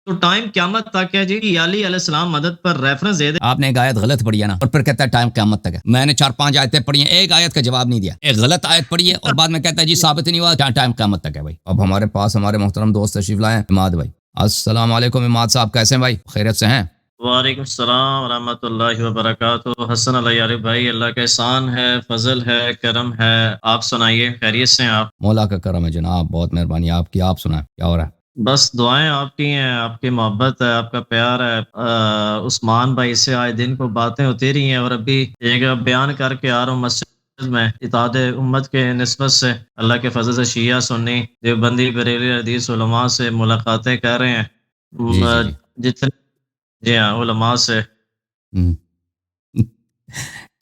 تو ٹائم قیامت تک ہے جی. علی علیہ السلام مدد پر ریفرنس دے دے. آپ نے ایک آیت غلط پڑھی ہے نا، اور پھر کہتا ہے ٹائم قیامت تک ہے. میں نے 4-5 آیتیں پڑھی ہیں، ایک آیت کا جواب نہیں دیا. ایک غلط آیت پڑھی ہے اور بعد میں کہتا ہے جی ثابت نہیں ہوا، ٹائم قیامت تک ہے. بھائی اب ہمارے پاس ہمارے محترم دوست تشریف لائے ہیں، اماد بھائی. السلام علیکم اماد صاحب، کیسے ہیں بھائی؟ خیریت سے ہیں؟ وعلیکم السلام ورحمۃ اللہ وبرکاتہ. حسن اللہ یار بھائی، اللہ کا احسان ہے، فضل ہے، کرم ہے. آپ سنائیے، خیریت سے ہیں آپ؟ مولا کا کرم ہے جناب، بہت مہربانی آپ کی. آپ سنائیں کیا ہو رہا ہے؟ بس دعائیں آپ کی ہیں، آپ کی محبت ہے، آپ کا پیار ہے. عثمان بھائی سے آئے دن کو باتیں ہوتی رہی ہیں، اور ابھی ایک بیان کر کے آ رہا ہوں مسجد میں اتحاد امت کے نسبت سے. اللہ کے فضل سے شیعہ سنی دیوبندی بریلی حدیث علماء سے ملاقاتیں کر رہے ہیں. جی جی جی. جتنے جی ہاں علماء سے. ہم۔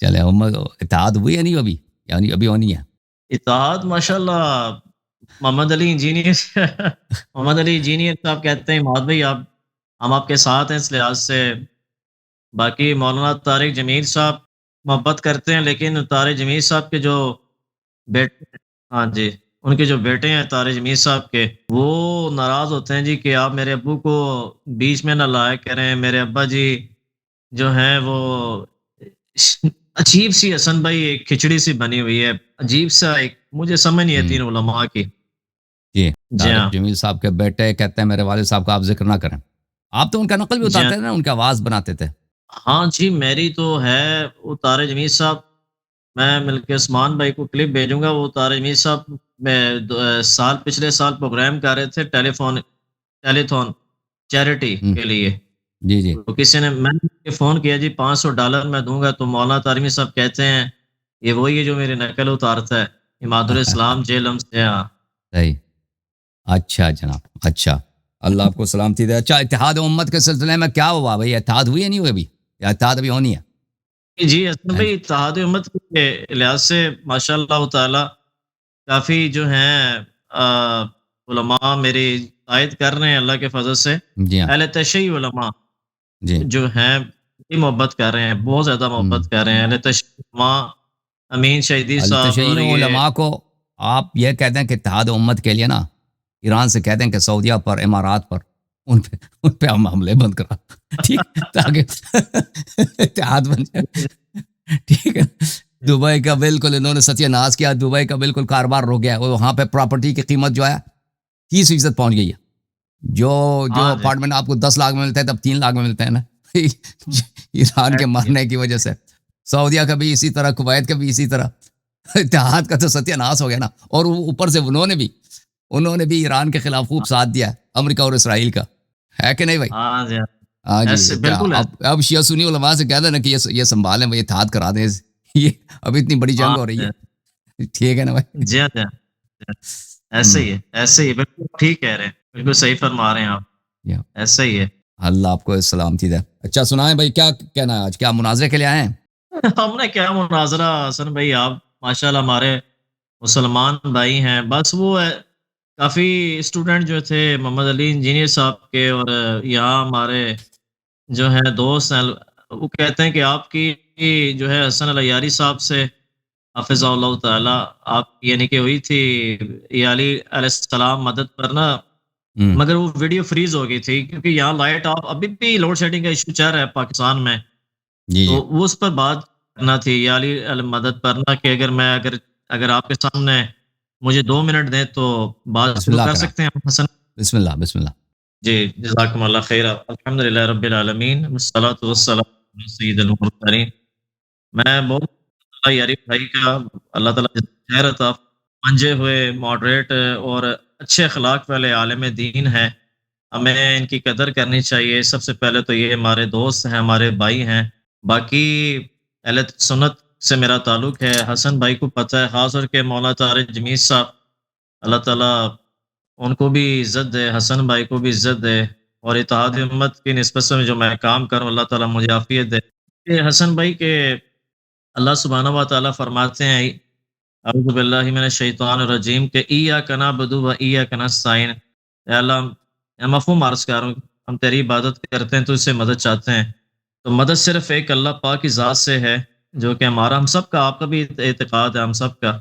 چلے امت اتحاد ہوئی ہے نہیں ابھی، یعنی ابھی ہونی ہے؟ اتحاد ماشاءاللہ. محمد علی انجینئر محمد علی انجینئر صاحب کہتے ہیں محمد بھائی ہم آپ کے ساتھ ہیں اس لحاظ سے. باقی مولانا طارق جمیل صاحب محبت کرتے ہیں، لیکن طارق جمیل صاحب کے جو بیٹے، ہاں جی، ان کے جو بیٹے ہیں طارق جمیل صاحب کے، وہ ناراض ہوتے ہیں جی کہ آپ میرے ابو کو بیچ میں نہ لائے کریں. میرے ابا جی جو ہیں وہ عجیب سی حسن بھائی ایک کھچڑی سی بنی ہوئی ہے، عجیب سا ایک، مجھے سمجھ نہیں آتی ان علماء کی. جی. جی طارق ہاں جمیل صاحب کے بیٹے کہتے ہیں میرے والد صاحب کا آپ ذکر نہ کریں. آپ تو ان کا نقل بھی جی ہاں. اتارتے تھے نا، ان کی آواز بناتے تھے. ہاں جی میری تو ہے وہ طارق جمیل صاحب. میں مل کے عثمان بھائی کو کلپ بھیجوں گا. وہ طارق جمیل صاحب میں پچھلے سال پروگرام کر رہے تھے ٹیلی تھون چیریٹی ہم، کے لیے. جی جی. تو کسی نے میں نے فون کیا جی $500 میں دوں گا. تو مولانا طارمی صاحب کہتے ہیں یہ وہی ہے جو میری نقل اتارتا ہے، اماد الاسلام جیلم سے. ہاں صحیح. اچھا جناب، اچھا. اللہ آپ کو سلامتی دے. اچھا اتحاد امت کے سلسلے میں کیا ہوا بھائی؟ اتحاد ہوئی ہے نہیں ہوئی ابھی، یا اتحاد ابھی ہونی ہے؟ جی حسن بھائی، اتحاد امت کے لحاظ سے ماشاء اللہ تعالی کافی جو ہیں علماء میری تائید کر رہے ہیں اللہ کے فضل سے. جی ہاں. اہل تشیع علماء جی. جو ہیں بڑی محبت کر رہے ہیں، بہت زیادہ محبت کر رہے ہیں. اہل تشیع علماء امین شہیدی صاحب اور التشیع یہ علماء کو آپ یہ کہتے ہیں کہ اتحاد امت کے لیے نا ایران سے کہتے ہیں کہ سعودیہ پر، امارات پر، ان پہ ہم حملے بند کرا، ٹھیک، تاکہ اتحاد بن جائے. ٹھیک ہے. دبئی کا بالکل انہوں نے ستیہ ناش کیا. دبئی کا بالکل کاروبار رک گیا. وہاں پہ پراپرٹی کی قیمت جو ہے 30% پہنچ گئی ہے. جو ہاں جی اپارٹمنٹ آپ کو 10 لاکھ میں ملتا ہے تب 3 لاکھ میں ملتے ہیں نا. ایران کے مارنے کی وجہ سے. سعودیہ کا بھی اسی طرح، کویت کا بھی اسی طرح. اتحاد کا تو ستیہ ناش ہو گیا نا. اور اوپر سے انہوں نے بھی ایران کے خلاف خوب ساتھ دیا ہے، امریکہ اور اسرائیل کا. ہے کہ نہیں بھائی؟ ہاں جی ہاں جی. ایسے کیا بالکل ایسے. اب شیعہ سنی علماء سے کہہ دینا کہ یہ سنبھالیں بھائی، اتحاد کرا دیں. یہ اب اتنی بڑی ہاں جنگ ہو رہی جی ہے. ٹھیک ہے نا بھائی؟ جی جی. ایسے ہی ہے، ایسے ہی بالکل ٹھیک کہہ رہے ہیں، بالکل صحیح فرما رہے ہیں آپ. ہم، ایسا ہی ہے. اللہ آپ کو سلامتی دے. اچھا سنائیں بھائی، کیا کہنا ہے آج؟ کیا مناظرے کے لیے آئے ہیں؟ ہم نے کیا مناظرہ حسن بھائی، آپ ماشاءاللہ ہمارے مسلمان بھائی ہیں. بس وہ ہے کافی اسٹوڈنٹ جو تھے محمد علی انجینئر صاحب کے، اور یہاں ہمارے جو ہیں دوست ہیں، وہ کہتے ہیں کہ آپ کی جو ہے حسن الیاری صاحب سے حافظ اللہ تعالی آپ یعنی کہ ہوئی تھی یہ علی علیہ السلام مدد پر نا. ہم، مگر وہ ویڈیو فریز ہو گئی تھی کیونکہ یہاں لائٹ آپ ابھی بھی لوڈ شیڈنگ کا ایشو چل رہا ہے پاکستان میں. جی تو جی. وہ اس پر بات کرنا تھی یا علی مدد پر نا، کہ اگر آپ کے سامنے مجھے 2 منٹ دیں تو بات بسم شروع اللہ کر کریں. سکتے ہیں حسن. بسم اللہ، بسم اللہ. جی جزاکم اللہ خیر. الحمد للہ رب العالمین والصلاۃ والسلام علی سید المرسلین. میں بہت اللہ یاری بھائی کا اللہ تعالیٰ خیر عطا، منجے ہوئے ماڈریٹ اور اچھے اخلاق والے عالم دین ہیں. ہمیں ان کی قدر کرنی چاہیے. سب سے پہلے تو یہ ہمارے دوست ہیں، ہمارے بھائی ہیں. باقی اہل سنت سے میرا تعلق ہے. حسن بھائی کو پتہ ہے، خاص طور کے مولا طارق جمیل صاحب، اللہ تعالیٰ ان کو بھی عزت دے، حسن بھائی کو بھی عزت دے. اور اتحاد امت کی نسبت سے جو میں کام کروں اللہ تعالیٰ مجھے عافیت دے. کہ حسن بھائی کے اللہ سبحانہ و تعالیٰ فرماتے ہیں اعوذ باللہ من الشیطان الرجیم کہ ایاک نعبد و ایاک نستعین. اے اللہ، میں مفہوم عرض کر رہا ہوں، ہم تیری عبادت کرتے ہیں تو اس سے مدد چاہتے ہیں. تو مدد صرف ایک اللہ پاک کی ذات سے ہے، جو کہ ہمارا، ہم سب کا، آپ کا بھی اعتقاد ہے، ہم سب کا.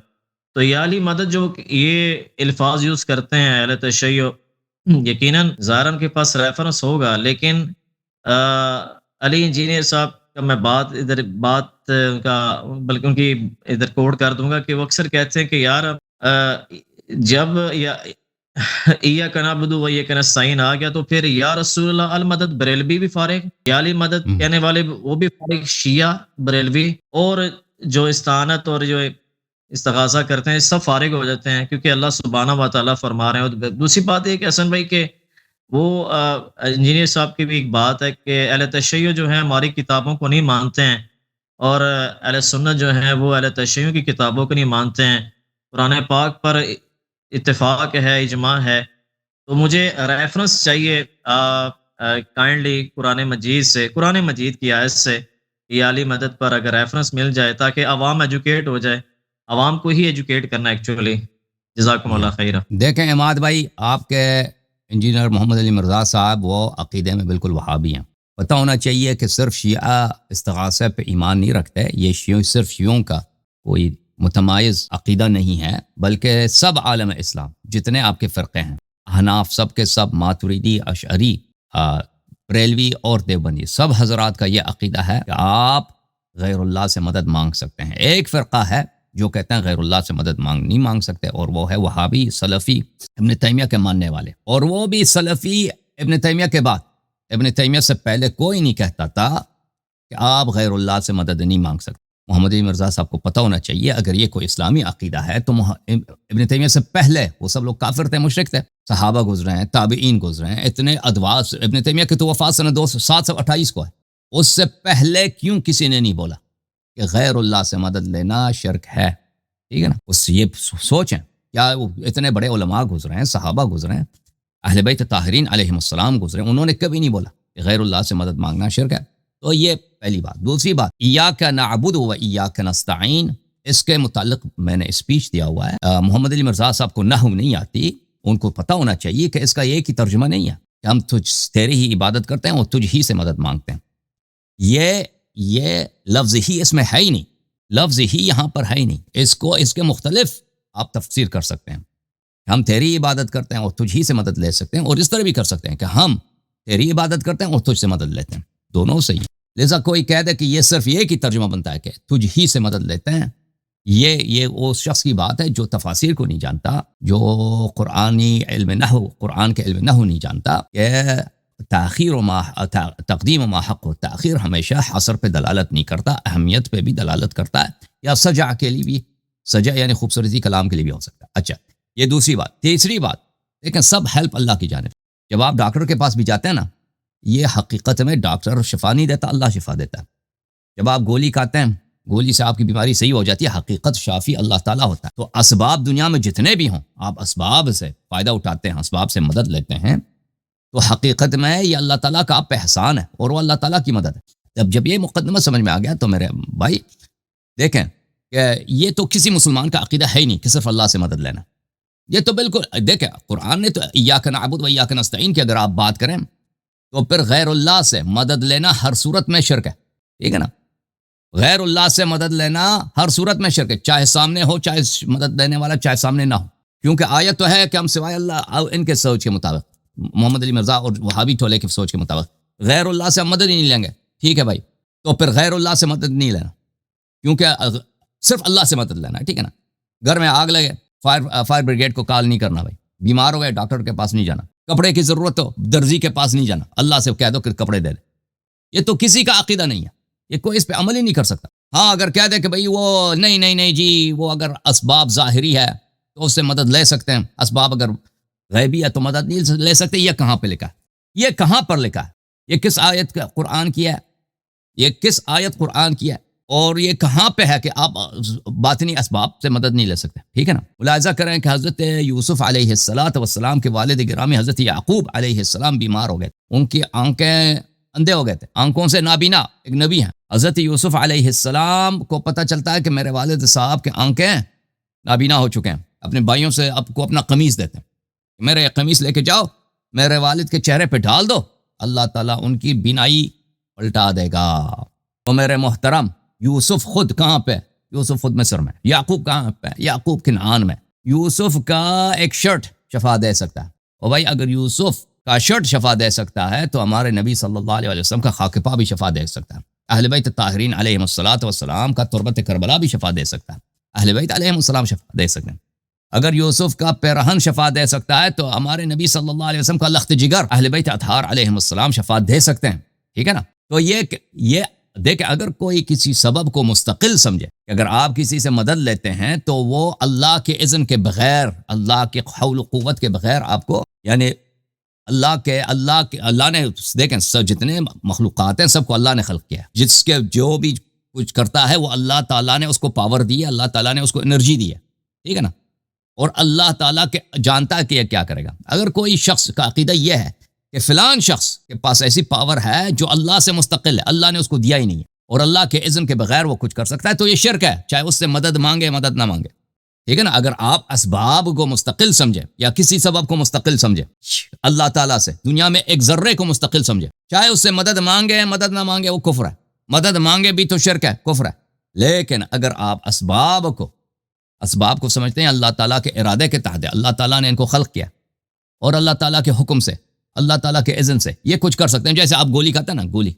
تو یہ علی مدد جو یہ الفاظ یوز کرتے ہیں اہل تشیع یقیناً ظاہراً کے پاس ریفرنس ہوگا، لیکن علی انجینئر صاحب کا میں بات ان کا بلکہ ان کی ادھر کوٹ کر دوں گا کہ وہ اکثر کہتے ہیں کہ یار جب یا ایاک نعبد و ایاک نستعین آ گیا تو پھر یا رسول اللہ المدد بریلوی بھی فارغ، یا علی مدد ہم، کہنے والے وہ بھی فارغ، شیعہ بریلوی اور جو استعانت اور جو استغاثہ کرتے ہیں سب فارغ ہو جاتے ہیں، کیونکہ اللہ سبحانہ و تعالیٰ فرما رہے ہیں۔ اور دوسری بات یہ کہ حسن بھائی کہ وہ انجینئر صاحب کی بھی ایک بات ہے کہ اہل تشیع جو ہیں ہماری کتابوں کو نہیں مانتے ہیں، اور اہل سنت جو ہیں وہ اہل تشیع کی کتابوں کو نہیں مانتے ہیں۔ قرآن پاک پر اتفاق ہے، اجماع ہے، تو مجھے ریفرنس چاہیے کائنڈلی قرآن مجید کی آیت سے یہ علی مدد پر اگر ریفرنس مل جائے تاکہ عوام ایجوکیٹ ہو جائے، عوام کو ہی ایجوکیٹ کرنا ایکچولی۔ جزاکم اللہ خیر۔ دیکھیں عماد بھائی، آپ کے انجینئر محمد علی مرزا صاحب وہ عقیدے میں بالکل وہابی ہیں۔ پتہ ہونا چاہیے کہ صرف شیعہ استغاثہ پہ ایمان نہیں رکھتے، یہ صرف شیعوں کا کوئی متمایز عقیدہ نہیں ہے، بلکہ سب عالم اسلام جتنے آپ کے فرقے ہیں، حناف سب کے سب، ماتریدی، اشعری، بریلوی اور دیوبندی، سب حضرات کا یہ عقیدہ ہے کہ آپ غیر اللہ سے مدد مانگ سکتے ہیں۔ ایک فرقہ ہے جو کہتے ہیں غیر اللہ سے مدد نہیں مانگ سکتے، اور وہ ہے وہابی سلفی ابن تیمیہ کے ماننے والے، اور وہ بھی سلفی ابن تیمیہ کے بعد۔ ابن تیمیہ سے پہلے کوئی نہیں کہتا تھا کہ آپ غیر اللہ سے مدد نہیں مانگ سکتے۔ محمد علی مرزا صاحب کو پتہ ہونا چاہیے اگر یہ کوئی اسلامی عقیدہ ہے تو ابن تیمیہ سے پہلے وہ سب لوگ کافر تھے، مشرک تھے، صحابہ گزرے ہیں، تابعین گزرے ہیں، اتنے ادواس۔ ابن تیمیہ کی تو وفات سنہ 728 کو ہے، اس سے پہلے کیوں کسی نے نہیں بولا کہ غیر اللہ سے مدد لینا شرک ہے؟ ٹھیک ہے نا؟ اس یہ سوچیں، کیا اتنے بڑے علماء گزرے ہیں، صحابہ گزرے ہیں، اہل بیت طاہرین علیہم السلام گزرے، انہوں نے کبھی نہیں بولا کہ غیر اللہ سے مدد مانگنا شرک ہے۔ تو یہ پہلی بات۔ دوسری بات، ایاک نعبد و ایاک نستعین، اس کے متعلق میں نے اسپیچ دیا ہوا ہے۔ محمد علی مرزا صاحب کو نحو نہیں آتی، ان کو پتہ ہونا چاہیے کہ اس کا ایک ہی ترجمہ نہیں ہے کہ ہم تیری ہی عبادت کرتے ہیں اور تجھ ہی سے مدد مانگتے ہیں۔ یہ لفظ ہی اس میں ہے ہی نہیں، لفظ ہی یہاں پر ہے ہی نہیں۔ اس کے مختلف آپ تفسیر کر سکتے ہیں۔ ہم تیری عبادت کرتے ہیں اور تجھ ہی سے مدد لے سکتے ہیں، اور اس طرح بھی کر سکتے ہیں کہ ہم تیری عبادت کرتے ہیں اور تجھ سے مدد لیتے ہیں، دونوں صحیح ہیں۔ لہذا کوئی کہہ دے کہ یہ صرف ایک ہی ترجمہ بنتا ہے کہ تجھ ہی سے مدد لیتے ہیں، یہ اس شخص کی بات ہے جو تفاسیر کو نہیں جانتا، جو قرآن کے علم نحو نہیں جانتا کہ تقدیم ما حق و تاخیر ہمیشہ حصر پہ دلالت نہیں کرتا، اہمیت پہ بھی دلالت کرتا ہے، یا سجع کے لیے بھی، سجع یعنی خوبصورتی کلام کے لیے بھی ہو سکتا ہے۔ اچھا، یہ دوسری بات۔ تیسری بات، لیکن سب ہیلپ اللہ کی جانب۔ جب آپ ڈاکٹر کے پاس بھی جاتے ہیں نا، یہ حقیقت میں ڈاکٹر شفا نہیں دیتا، اللہ شفا دیتا ہے۔ جب آپ گولی کھاتے ہیں، گولی سے آپ کی بیماری صحیح ہو جاتی ہے، حقیقت شافی اللہ تعالیٰ ہوتا ہے۔ تو اسباب دنیا میں جتنے بھی ہوں، آپ اسباب سے فائدہ اٹھاتے ہیں، اسباب سے مدد لیتے ہیں، تو حقیقت میں یہ اللہ تعالیٰ کا آپ پہ احسان ہے، اور وہ اللہ تعالیٰ کی مدد ہے۔ جب یہ مقدمہ سمجھ میں آ گیا تو میرے بھائی دیکھیں کہ یہ تو کسی مسلمان کا عقیدہ ہے ہی نہیں کہ صرف اللہ سے مدد لینا۔ یہ تو بالکل، دیکھیں قرآن نے تو ایاک نعبد و ایاک نستعین کی اگر آپ بات کریں تو پھر غیر اللہ سے مدد لینا ہر صورت میں شرک ہے، ٹھیک ہے نا؟ غیر اللہ سے مدد لینا ہر صورت میں شرک ہے، چاہے سامنے ہو، چاہے مدد دینے والا چاہے سامنے نہ ہو، کیونکہ آیت تو ہے کہ ہم سوائے اللہ، ان کے سوچ کے مطابق، محمد علی مرزا اور وہابی ٹولے کی سوچ کے مطابق غیر اللہ سے ہم مدد ہی نہیں لیں گے، ٹھیک ہے بھائی؟ تو پھر غیر اللہ سے مدد نہیں لینا، کیونکہ صرف اللہ سے مدد لینا ہے، ٹھیک ہے نا؟ گھر میں آگ لگے، فائر بریگیڈ کو کال نہیں کرنا بھائی، بیمار ہو گئے ڈاکٹر کے پاس نہیں جانا، کپڑے کی ضرورت ہو درزی کے پاس نہیں جانا، اللہ سے کہہ دو کہ کپڑے دے دے۔ یہ تو کسی کا عقیدہ نہیں ہے، یہ کوئی اس پہ عمل ہی نہیں کر سکتا۔ ہاں اگر کہہ دے کہ بھئی وہ نہیں جی، وہ اگر اسباب ظاہری ہے تو اس سے مدد لے سکتے ہیں، اسباب اگر غیبی ہے تو مدد نہیں لے سکتے، یہ کہاں پہ لکھا ہے؟ یہ کہاں پر لکھا ہے؟ یہ کس آیت کا قرآن کی ہے؟ یہ کس آیت قرآن کی ہے؟ اور یہ کہاں پہ ہے کہ آپ باطنی اسباب سے مدد نہیں لے سکتے؟ ٹھیک ہے نا؟ ملاحظہ کریں کہ حضرت یوسف علیہ السلام کے والد گرامی حضرت یعقوب علیہ السلام بیمار ہو گئے، ان کی آنکھیں اندھے ہو گئے تھے، آنکھوں سے نابینا، ایک نبی ہیں۔ حضرت یوسف علیہ السلام کو پتہ چلتا ہے کہ میرے والد صاحب کے آنکھیں نابینا ہو چکے ہیں، اپنے بھائیوں سے آپ کو اپنا قمیص دیتے ہیں، میرے قمیص لے کے جاؤ، میرے والد کے چہرے پہ ڈال دو، اللہ تعالیٰ ان کی بینائی پلٹا دے گا۔ تو میرے محترم، یوسف خود کہاں پہ؟ یوسف خود مصر میں۔ یعقوب کہاں پہ؟ یعقوب کنعان میں۔ یوسف کا ایک شرٹ شفا دے سکتا ہے، اور بھائی اگر یوسف کا شرٹ شفا دے سکتا ہے تو ہمارے نبی صلی اللہ علیہ وسلم کا خاک پا بھی شفا دے سکتا ہے. اہل بیت طاہرین علیہم الصلوۃ والسلام کا تربت کربلا بھی شفا دے سکتا ہے. اہل بیت علیہم السلام شفا دے سکتے ہیں. اگر یوسف کا پیرہن شفا دے سکتا ہے تو ہمارے نبی صلی اللہ علیہ وسلم کا لخت جگر اہل بیت اطہار علیہم السلام شفا دے سکتے ہیں. ٹھیک ہے نا. تو یہ دیکھیں اگر کوئی کسی سبب کو مستقل سمجھے کہ اگر آپ کسی سے مدد لیتے ہیں تو وہ اللہ کے اذن کے بغیر، اللہ کے حول و قوت کے بغیر آپ کو، یعنی اللہ نے دیکھیں جتنے مخلوقات ہیں سب کو اللہ نے خلق کیا ہے. جس کے جو بھی کچھ کرتا ہے وہ اللہ تعالیٰ نے اس کو پاور دی ہے، اللہ تعالیٰ نے اس کو انرجی دی ہے. ٹھیک ہے نا. اور اللہ تعالیٰ کے جانتا ہے کہ یہ کیا کرے گا. اگر کوئی شخص کا عقیدہ یہ ہے کہ فلان شخص کے پاس ایسی پاور ہے جو اللہ سے مستقل ہے، اللہ نے اس کو دیا ہی نہیں ہے اور اللہ کے اذن کے بغیر وہ کچھ کر سکتا ہے، تو یہ شرک ہے، چاہے اس سے مدد مانگے مدد نہ مانگے. ٹھیک ہے نا. اگر آپ اسباب کو مستقل سمجھے یا کسی سبب کو مستقل سمجھے اللہ تعالیٰ سے، دنیا میں ایک ذرے کو مستقل سمجھے، چاہے اس سے مدد مانگے مدد نہ مانگے، وہ کفر ہے. مدد مانگے بھی تو شرک ہے، کفر ہے. لیکن اگر آپ اسباب کو سمجھتے ہیں اللہ تعالیٰ کے ارادے کے تحت، اللہ تعالیٰ نے ان کو خلق کیا اور اللہ تعالیٰ کے حکم سے، اللہ تعالیٰ کے اذن سے یہ کچھ کر سکتے ہیں. جیسے آپ گولی کھاتے ہیں نا، گولی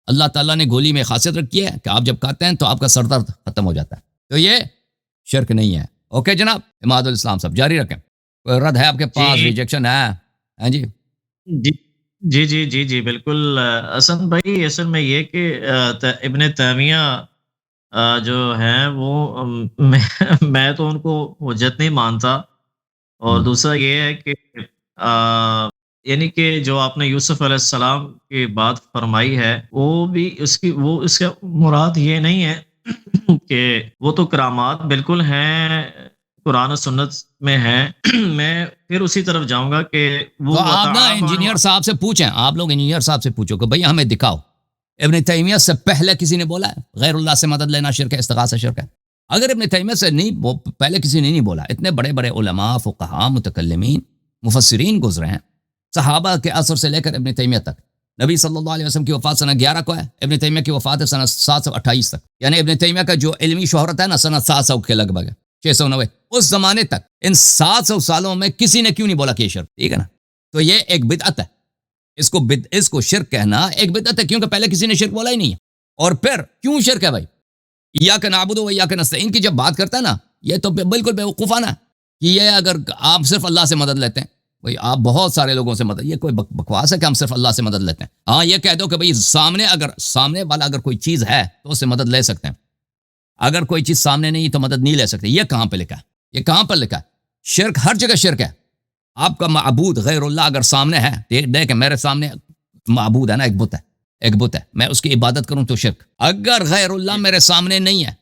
اللہ تعالیٰ نے گولی میں خاصیت رکھی ہے کہ آپ جب کھاتے ہیں تو آپ کا سر درد ختم ہو جاتا ہے. تو یہ شرک نہیں ہے. اوکے جناب اماد الاسلام صاحب جاری رکھیں. کوئی رد ہے آپ کے پاس؟ جی ریجیکشن ہے؟ ہاں جی جی جی جی جی جی بالکل. حسن بھائی اصل میں یہ کہ ابن تیمیہ جو ہیں وہ میں تو ان کو حجت نہیں مانتا. اور ہم، دوسرا یہ ہے کہ یعنی کہ جو آپ نے یوسف علیہ السلام کی بات فرمائی ہے وہ اس کا مراد یہ نہیں ہے کہ وہ تو کرامات بالکل ہیں، قرآن و سنت میں ہیں. میں پھر اسی طرف جاؤں گا کہ وہ تو آپ نا وَتَعَاوَنُوا. انجینئر صاحب سے پوچھیں، آپ لوگ انجینئر صاحب سے پوچھو کہ بھئی ہمیں دکھاؤ ابن تیمیہ سے پہلے کسی نے بولا ہے غیر اللہ سے مدد لینا شرک ہے، استغاثہ شرک ہے؟ اگر ابن تیمیہ سے پہلے کسی نے نہیں بولا، اتنے بڑے بڑے علماء، فقہاء، متکلمین، مفسرین گزرے ہیں صحابہ کے عصر سے لے کر ابن تیمیہ تک. نبی صلی اللہ علیہ وسلم کی وفات سنہ 11 کو ہے، ابن تیمیہ کی وفات ہے سنہ 728 تک. یعنی ابن تیمیہ کا جو علمی شہرت ہے نا سنہ 700 کے لگ بھگ ہے، 690. اس زمانے تک ان 700 سالوں میں کسی نے کیوں نہیں بولا کہ یہ شرک؟ ٹھیک ہے نا. تو یہ ایک بدعت ہے. اس کو شرک کہنا ایک بدعت ہے، کیونکہ پہلے کسی نے شرک بولا ہی نہیں ہے. اور پھر کیوں شرک ہے بھائی؟ ایاک نعبد و ایاک نستعین کی جب بات کرتا ہے نا، یہ تو بالکل بیوقوفانہ ہے کہ یہ اگر آپ صرف اللہ سے مدد لیتے ہیں، بھئی آپ بہت سارے لوگوں سے مدد، یہ کوئی بکواس ہے کہ ہم صرف اللہ سے مدد لیتے ہیں. ہاں یہ کہہ دو کہ بھئی سامنے والا اگر کوئی چیز ہے تو اس سے مدد لے سکتے ہیں، اگر کوئی چیز سامنے نہیں تو مدد نہیں لے سکتے. یہ کہاں پہ لکھا ہے؟ یہ کہاں پر لکھا ہے؟ شرک ہر جگہ شرک ہے. آپ کا معبود غیر اللہ اگر سامنے ہے، دیکھیں میرے سامنے معبود ہے نا، ایک بت ہے، میں اس کی عبادت کروں تو شرک. اگر غیر اللہ میرے سامنے نہیں ہے،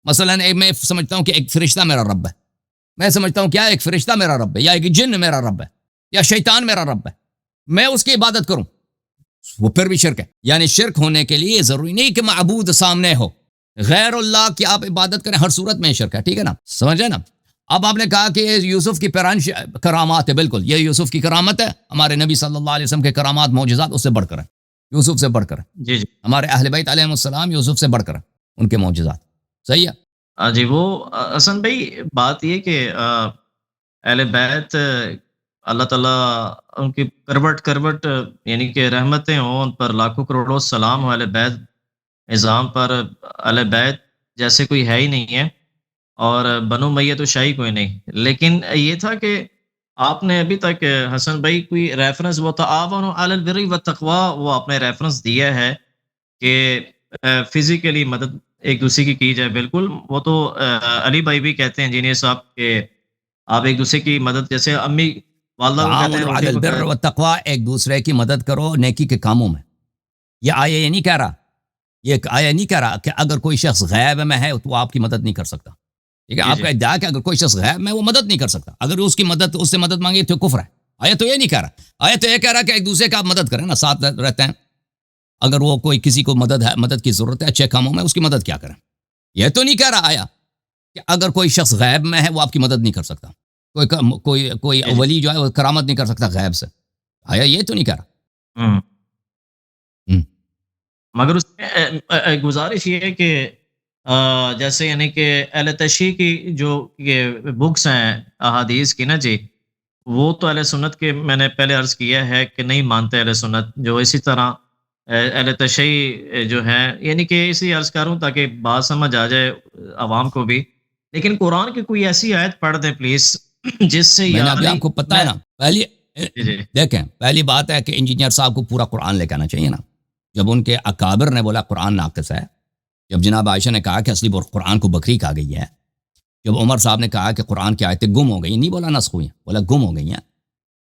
مثلا میں سمجھتا ہوں کہ ایک فرشتہ میرا رب ہے، میں سمجھتا ہوں کیا ایک فرشتہ میرا رب ہے، یا ایک جن میرا رب ہے، یا شیطان میرا رب ہے، میں اس کی عبادت کروں، وہ پھر بھی شرک ہے. یعنی شرک ہونے کے لیے ضروری نہیں کہ معبود سامنے ہو، غیر اللہ کی آپ عبادت کریں، ہر صورت میں شرک ہے. ٹھیک ہے نا، سمجھے نا. اب آپ نے کہا کہ یوسف کی پیران کرامات ہے، بالکل یہ یوسف کی کرامت ہے. ہمارے نبی صلی اللہ علیہ وسلم کے کرامات معجزات اس سے بڑھ کر ہیں، یوسف سے بڑھ کر ہیں. جی جی ہمارے اہل بیت علیہم السلام یوسف سے بڑھ کر ہیں، ان کے معجزات. صحیح ہے. جی. وہ حسن بھائی بات یہ کہ اہل بیت اللہ تعالیٰ ان کی کروٹ یعنی کہ رحمتیں ہوں ان پر، لاکھوں کروڑوں سلام ہو اہل بیت نظام پر. اہل بیت جیسے کوئی ہے ہی نہیں ہے، اور بنو امیہ تو شاہی کوئی نہیں. لیکن یہ تھا کہ آپ نے ابھی تک حسن بھائی کوئی ریفرنس وہ تعاونوا علی البر والتقوی وہ آپ نے ریفرنس دیا ہے کہ فزیکلی مدد ایک دوسرے کی جائے. بالکل وہ تو علی بھائی بھی کہتے ہیں انجینئر صاحب کہ آپ ایک دوسرے کی مدد، جیسے امی والدہ کو کہتے ہیں تعاونوا علی روٹی البر پکا. والتقوی، ایک دوسرے کی مدد کرو نیکی کے کاموں میں. یہ آیہ یہ نہیں کہہ رہا، یہ آیہ نہیں کہہ رہا کہ اگر کوئی شخص غیب میں ہے تو آپ کی مدد نہیں کر سکتا. ٹھیک ہے، جی آپ جی کا ادعا ہے کہ اگر کوئی شخص غیب میں وہ مدد نہیں کر سکتا، اگر اس سے مدد مانگے تو کفر ہے. آیت تو یہ نہیں کہہ رہا، آیت تو یہ کہہ رہا کہ ایک دوسرے کا آپ مدد کریں نا، ساتھ رہتے ہیں. اگر وہ کوئی کسی کو مدد کی ضرورت ہے اچھے کاموں میں، اس کی مدد کیا کریں. یہ تو نہیں کہہ رہا آیا کہ اگر کوئی شخص غیب میں ہے وہ آپ کی مدد نہیں کر سکتا، کوئی جی جی. ولی جو ہے وہ کرامت نہیں کر سکتا غیب سے. آیا یہ تو نہیں کہہ رہا. ہوں. ہم۔ مگر اس میں گزارش یہ ہے کہ جیسے یعنی کہ اہل تشیع کی جو یہ بکس ہیں احادیث کی نا جی، وہ تو اہل سنت کے میں نے پہلے عرض کیا ہے کہ نہیں مانتے اہل سنت، جو اسی طرح اہل تشیع جو ہیں، یعنی کہ اس لیے عرض کروں تاکہ بات سمجھ آ جائے عوام کو بھی، لیکن قرآن کی کوئی ایسی آیت پڑھ دیں پلیز جس سے میں نے یا ابھی نہیں آپ کو پتا ہے میں نا پہلی جی جی دیکھیں پہلی بات ہے کہ انجینئر صاحب کو پورا قرآن لے کے آنا چاہیے نا. جب ان کے اکابر نے بولا قرآن ناقص ہے، جب جناب عائشہ نے کہا کہ اصلی قرآن کو بکری کہا گئی ہے، جب عمر صاحب نے کہا کہ قرآن کی آیتیں گم ہو گئی، نہیں بولا نسخ ہوئی ہیں، بولا گم ہو گئی ہیں،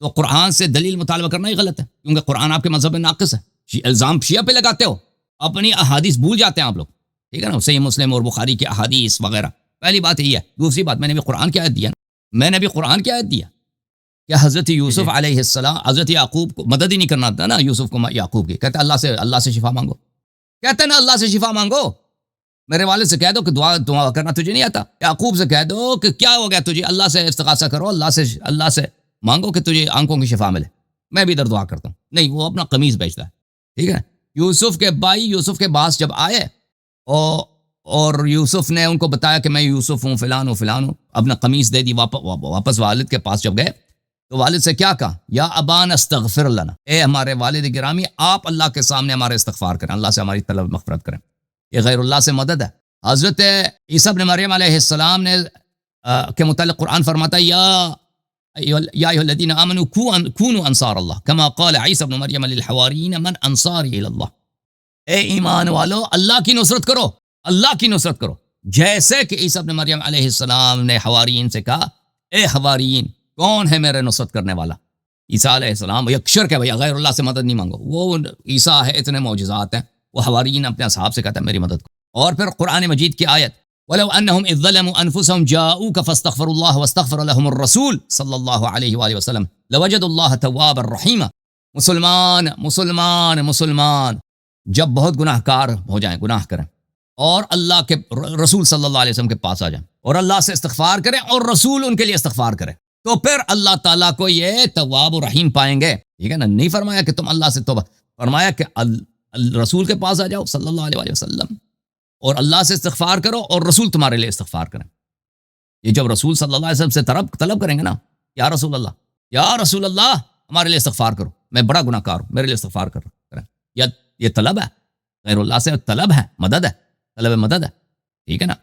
تو قرآن سے دلیل مطالبہ کرنا ہی غلط ہے، کیونکہ قرآن آپ کے مذہب میں ناقص ہے. الزام شیعہ پہ لگاتے ہو، اپنی احادیث بھول جاتے ہیں آپ لوگ، ٹھیک ہے نا، صحیح مسلم اور بخاری کی احادیث وغیرہ. پہلی بات یہی ہے. دوسری بات، میں نے بھی قرآن کی آیت دیا نا، میں نے بھی قرآن کی آیت دیا کہ حضرت یوسف جی علیہ السلام حضرت یعقوب کو مدد ہی نہیں کرنا تھا نا یوسف کو، یعقوب کی کہتے اللہ سے شفا مانگو، کہتے ہیں نا اللہ سے شفا مانگو. میرے والد سے کہہ دو کہ دعا کرنا تجھے نہیں آتا. یعقوب سے کہہ دو کہ کیا ہو گیا تجھے، اللہ سے استغاثہ کرو، اللہ سے مانگو کہ تجھے آنکھوں کی شفا ملے. میں بھی ادھر دعا کرتا ہوں. نہیں، وہ اپنا قمیض بیچتا ہے، ٹھیک ہے. یوسف کے بھائی یوسف کے پاس جب آئے اور یوسف نے ان کو بتایا کہ میں یوسف ہوں، فلان ہوں، اپنا قمیص دے دی. واپس والد کے پاس جب گئے تو والد سے کیا کہا؟ یا ابان استغفر لنا، اے ہمارے والد گرامی آپ اللہ کے سامنے ہمارے استغفار کریں، اللہ سے ہماری طلب مغفرت کریں. یہ غیر اللہ سے مدد ہے. حضرت عیسیٰ ابن مریم علیہ السلام نے کے متعلق قرآن فرماتا ہے یا ایھا الذین آمنوا کونوا انصار اللہ کما قال عیسیٰ ابن مریم للحواریین من انصاری الی اللہ. اے ایمان والو اللہ کی نصرت کرو، اللہ کی نصرت کرو، جیسے کہ عیسیٰ ابن مریم علیہ السلام نے حواریین سے کہا اے حواریین کون ہے میرے نصرت کرنے والا. عیسیٰ علیہ السلام یک شرک ہے بھائی، غیر اللہ سے مدد نہیں مانگو. وہ عیسیٰ ہے، اتنے معجزات ہیں، وہ حواریین اپنے اصحاب سے کہتا ہے میری مدد کرو. اور پھر قرآن مجید کی آیت وَلَوْ أَنَّهُمْ إِذْ ظَلَمُوا أَنفُسَهُمْ جَاءُوكَ فَاسْتَغْفَرُوا اللَّهَ وَاسْتَغْفَرَ لَهُمُ الرَّسُولُ صلی اللہ علیہ وآلہ وسلم لَوَجَدُوا اللَّهَ تَوَّابًا رَحِيمًا. مسلمان جب بہت گناہ کار ہو جائیں، گناہ کریں، اور اللہ کے رسول صلی اللہ علیہ وسلم کے پاس آ جائیں اور اللہ سے استغفار کریں اور رسول ان کے لیے استغفار کرے، تو پھر اللہ تعالیٰ کو یہ تواب و رحیم پائیں گے. ٹھیک ہے نا. نہیں فرمایا کہ تم اللہ سے توبہ، فرمایا کہ رسول کے پاس آ جاؤ صلی اللہ علیہ وسلم اور اللہ سے استغفار کرو اور رسول تمہارے لیے استغفار کریں. یہ جب رسول صلی اللہ علیہ وسلم سے طلب کریں گے نا، یا رسول اللہ ہمارے لیے استغفار کرو، میں بڑا گناہ کار ہوں، میرے لیے استغفار کریں، یہ طلب ہے، غیر اللہ سے طلب ہے، مدد ہے، طلب مدد ہے. ٹھیک ہے نا.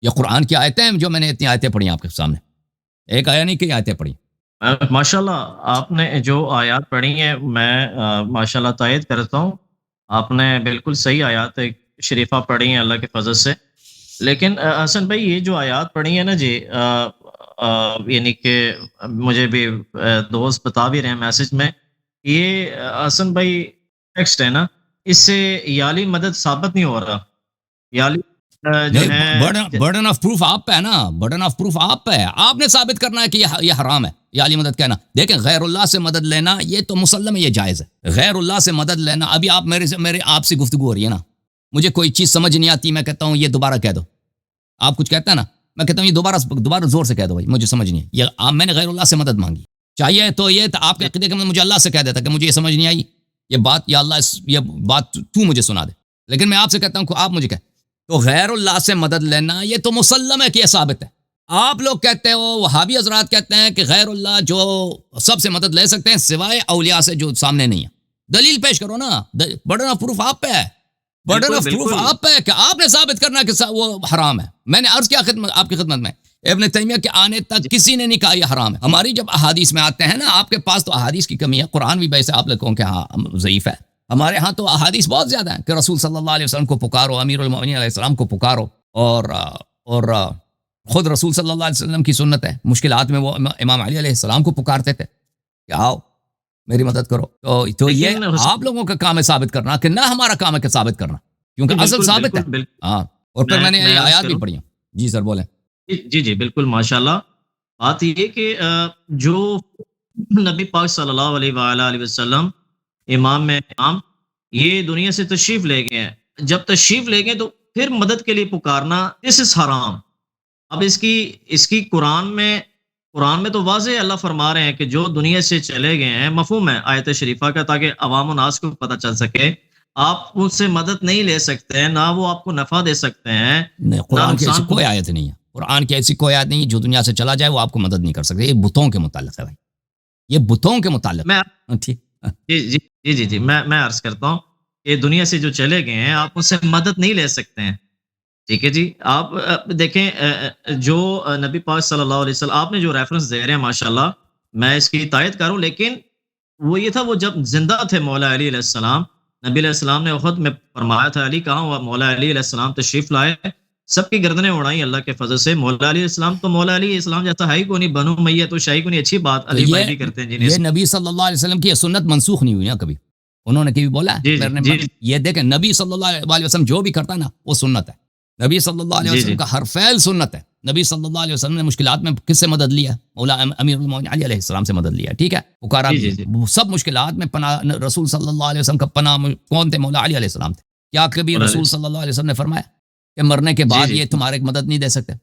یہ قرآن کی آیتیں ہیں، جو میں نے اتنی آیتیں پڑھی آپ کے سامنے، ایک آیا نہیں کہ آیتیں پڑھی. ماشاءاللہ آپ نے جو آیات پڑھی ہیں میں ماشاءاللہ تائید کرتا ہوں. آپ نے بالکل صحیح آیات شریفہ پڑھی ہیں اللہ کے فضل سے. لیکن حسن بھائی یہ جو آیات پڑھی ہیں نا جی، یعنی کہ مجھے بھی دوست بتا بھی رہے ہیں میسج میں، یہ حسن بھائی ٹیکسٹ ہے نا، اس سے یالی مدد ثابت نہیں ہو رہا. یالی جو ہے برڈن آف پروف آپ پہ ہے نا، برڈن آف پروف آپ پہ ہے. آپ نے ثابت کرنا ہے کہ یہ حرام ہے یہ علی مدد کہنا. دیکھیں غیر اللہ سے مدد لینا یہ تو مسلم ہے، یہ جائز ہے. غیر اللہ سے مدد لینا، ابھی آپ میرے آپ سے گفتگو ہو رہی ہے نا، مجھے کوئی چیز سمجھ نہیں آتی، میں کہتا ہوں یہ دوبارہ کہہ دو. آپ کچھ کہتے ہیں نا، میں کہتا ہوں یہ دوبارہ زور سے کہہ دو بھائی، مجھے سمجھ نہیں ہے. یہ میں نے غیر اللہ سے مدد مانگی، چاہیے تو یہ آپ کے عقیدے کے مجھے اللہ سے کہہ دیتا کہ مجھے یہ سمجھ نہیں آئی، یہ بات یا اللہ یہ بات تو مجھے سنا دے. لیکن میں آپ سے کہتا ہوں کہ آپ مجھے کہہ، تو غیر اللہ سے مدد لینا یہ تو مسلم ہے کہ یہ ثابت ہے. آپ لوگ کہتے ہو، وہابی حضرات کہتے ہیں کہ غیر اللہ جو سب سے مدد لے سکتے ہیں سوائے اولیاء سے جو سامنے نہیں ہے. دلیل پیش کرو نا. برڈن آف پروف آپ پہ ہے، برڈن آف پروف آپ پہ ہے کہ آپ نے ثابت کرنا کہ وہ حرام ہے. میں نے عرض کیا آپ کی خدمت میں، ابن تیمیہ کے آنے تک کسی نے نہیں کہا یہ حرام ہے. ہماری جب احادیث میں آتے ہیں نا، آپ کے پاس تو احادیث کی کمی ہے، قرآن بھی ویسے آپ لوگوں کے ہاں ضعیف ہے. ہمارے ہاں تو احادیث بہت زیادہ ہیں کہ رسول صلی اللہ علیہ وسلم کو پکارو، امیر المؤمنین علیہ السلام کو پکارو، اور خود رسول صلی اللہ علیہ وسلم کی سنت ہے، مشکلات میں وہ امام علی علیہ السلام کو پکارتے تھے کہ آؤ میری مدد کرو. تو یہ آپ لوگوں کا کام ہے ثابت کرنا، کہ نہ ہمارا کام ہے کہ ثابت کرنا، کیونکہ اصل ثابت ہے. ہاں. اور پھر میں نے یہ آیات بھی پڑھی ہیں. جی سر بولیں. جی بالکل ماشاءاللہ. بات یہ کہ جو نبی پاک صلی اللہ علیہ وآلہ وسلم امام میں امام یہ دنیا سے تشریف لے گئے ہیں، جب تشریف لے گئے تو پھر مدد کے لیے پکارنا دس از حرام. اب اس کی قرآن میں تو واضح اللہ فرما رہے ہیں کہ جو دنیا سے چلے گئے ہیں، مفہوم ہے آیت شریفہ کا، تاکہ عوام الناس کو پتہ چل سکے. آپ ان سے مدد نہیں لے سکتے ہیں، نہ وہ آپ کو نفع دے سکتے ہیں. نہیں، قرآن کی ایسی کوئی آیت نہیں ہے، قرآن کی ایسی کوئی آیت نہیں جو دنیا سے چلا جائے وہ آپ کو مدد نہیں کر سکتے. یہ بتوں کے متعلق ہے بھائی. یہ بتوں کے متعلق. میں ٹھیک. جی میں عرض کرتا ہوں کہ دنیا سے جو چلے گئے ہیں آپ ان سے مدد نہیں لے سکتے ہیں. ٹھیک ہے جی. آپ دیکھیں جو نبی پاک صلی اللہ علیہ وسلم آپ نے جو ریفرنس دے رہے ہیں ماشاء اللہ میں اس کی تائید کروں، لیکن وہ یہ تھا وہ جب زندہ تھے مولا علی علیہ السلام، نبی علیہ السلام نے احد میں فرمایا تھا علی کہاں ہوا، مولا علی علیہ السلام تشریف لائے، سب کی گردنیں اڑائیں اللہ کے فضل سے. مولا علی علیہ السلام تو مولا علی علیہ السلام جیسا ہے ہی کو نہیں، بنو امیہ تو شاہی کو نہیں. اچھی بات تو علی بھائی بھی کرتے ہیں یہ نبی صلی اللہ علیہ وسلم کی یہ سنت منسوخ نہیں ہوئی نا کبھی. انہوں نے کبھی بولا جی جی یہ دیکھیں نبی صلی اللہ علیہ وسلم جو بھی کرتا ہے نا وہ سنت ہے. نبی صلی اللہ علیہ جی وسلم جی کا ہر فعل سنت ہے. نبی صلی اللہ علیہ وسلم نے مشکلات میں کس سے مدد لیا؟ مولا امیر المومنین علی علیہ السلام سے مدد لیا. ٹھیک ہے. پکارا جی جی سب مشکلات میں پناہ رسول صلی اللہ علیہ وسلم کا پناہ کون تھے؟ مولا علی علیہ السلام تھے. کیا کبھی رسول صلی اللہ علیہ وسلم نے فرمایا کہ مرنے کے بعد یہ تمہارے مدد نہیں دے سکتے؟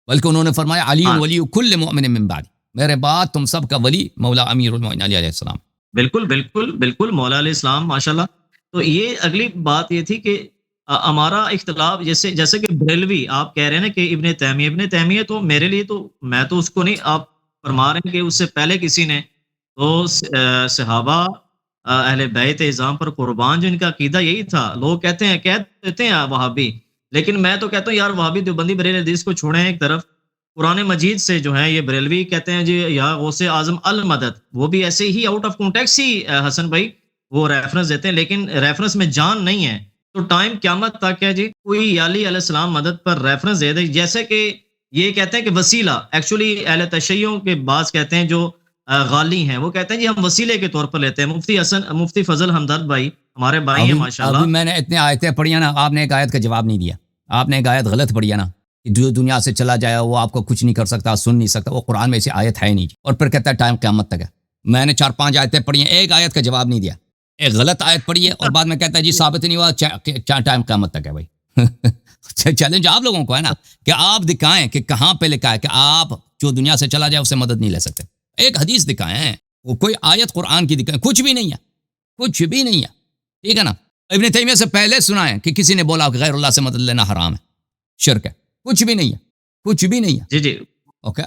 بلکہ انہوں نے فرمایا علی ولی کل مؤمن من بعد، میرے بعد تم سب کا ولی مولا امیر المومنین علی علیہ السلام. بالکل بالکل بالکل مولا علیہ السلام ماشاءاللہ. تو یہ اگلی بات یہ تھی کہ ہمارا اختلاف جیسے کہ بریلوی آپ کہہ رہے ہیں نا کہ ابن تیمیہ تو میرے لیے تو میں تو اس کو نہیں، آپ فرما رہے ہیں کہ اس سے پہلے کسی نے تو صحابہ اہل بیت اعظام پر قربان، جو ان کا عقیدہ یہی تھا. لوگ کہتے ہیں وہابی، لیکن میں تو کہتا ہوں یار وہابی دیوبندی بریلوی حدیث کو چھوڑیں ایک طرف، قرآن مجید سے جو ہے یہ بریلوی کہتے ہیں جی یا غوث اعظم المدد، وہ بھی ایسے ہی آؤٹ آف کانٹیکس ہی حسن بھائی وہ ریفرنس دیتے ہیں، لیکن ریفرنس میں جان نہیں ہے. تو ٹائم قیامت تک ہے جی کوئی علی علیہ السلام مدد پر ریفرنس دے دے. جیسے کہ یہ کہتے ہیں کہ وسیلہ، ایکچولی اہل تشیعوں کے بعض کہتے ہیں جو غالی ہیں وہ کہتے ہیں جی ہم وسیلے کے طور پر لیتے ہیں. مفتی فضل حمدرد بھائی ہمارے بھائی ہیں ماشاءاللہ. ابھی میں نے اتنے آیتیں پڑھی نا، آپ نے ایک آیت کا جواب نہیں دیا. آپ نے ایک آیت غلط پڑھی ہے نا کہ جو دنیا سے چلا جائے وہ آپ کو کچھ نہیں کر سکتا، سن نہیں سکتا. وہ قرآن میں ایسی آیت ہے نہیں، اور پھر کہتا ہے ٹائم قیامت تک ہے. میں نے 4-5 آیتیں پڑھی ہیں، ایک آیت کا جواب نہیں دیا. ایک غلط آیت پڑھی ہے اور بعد میں کہتا ہے جی ثابت نہیں ہوا، ٹائم قیامت تک ہے. بھائی چیلنج آپ لوگوں کو ہے نا کہ آپ دکھائیں کہ کہاں پہ لکھا ہے کہ آپ جو دنیا سے چلا جائے اس سے مدد نہیں لے سکتے. ایک حدیث دکھائیں، وہ کوئی آیت قرآن کی دکھائیں. کچھ بھی نہیں ہے، کچھ بھی نہیں ہے. ٹھیک ہے نا. ابن تیمیہ سے پہلے سنائیں کہ کسی نے بولا کہ غیر اللہ سے مدد لینا حرام ہے، شرک ہے. کچھ بھی نہیں ہے، کچھ بھی نہیں ہے. جی اوکے.